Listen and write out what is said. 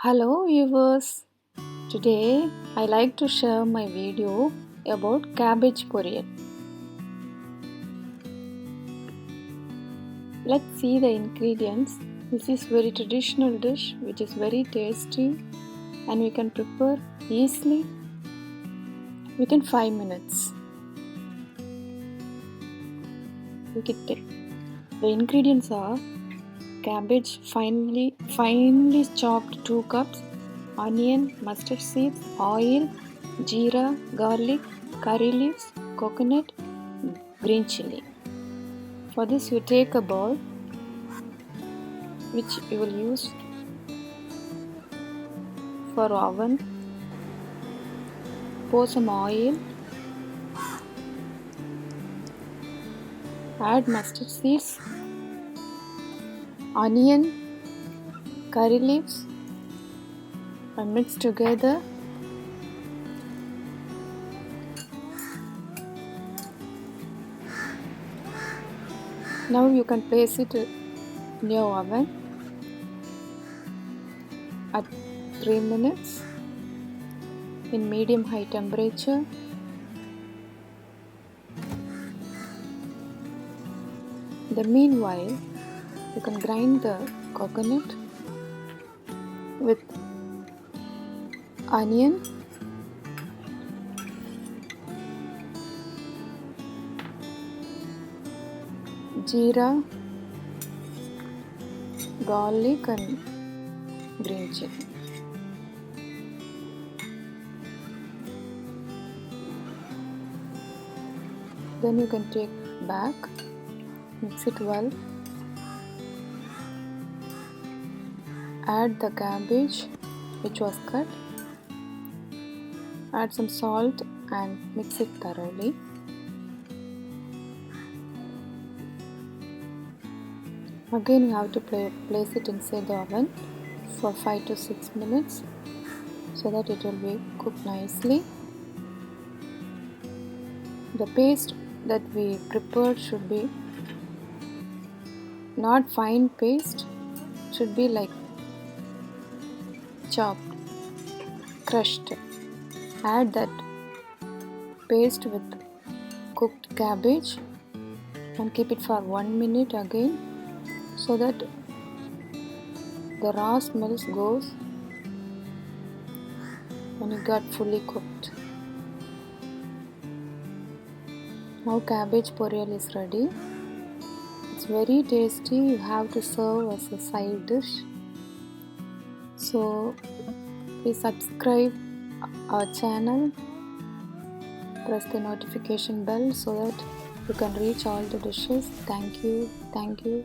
Hello viewers, today I like to share my video about cabbage poriyal. Let's see the ingredients. This is very traditional dish which is very tasty and we can prepare easily within 5 minutes. The ingredients are cabbage finely chopped 2 cups, onion, mustard seeds, oil, jeera, garlic, curry leaves, coconut, green chili. For this you take a bowl which you will use for oven. Pour some oil, add mustard seeds, onion, curry leaves and mix together. Now you can place it in your oven at 3 minutes in medium high temperature. In the meanwhile, you can grind the coconut with onion, jeera, garlic and green chili. Then you can take back, mix it well, add the cabbage which was cut, add some salt and mix it thoroughly. Again you have to place it inside the oven for 5 to 6 minutes so that it will be cooked nicely. The paste that we prepared should be not fine paste, should be like chopped, crushed. Add that paste with cooked cabbage and keep it for 1 minute again so that the raw smells goes when it got fully cooked. Now cabbage poriyal is ready. It's very tasty. You have to serve as a side dish. So please subscribe our channel, press the notification bell so that you can reach all the dishes. Thank you.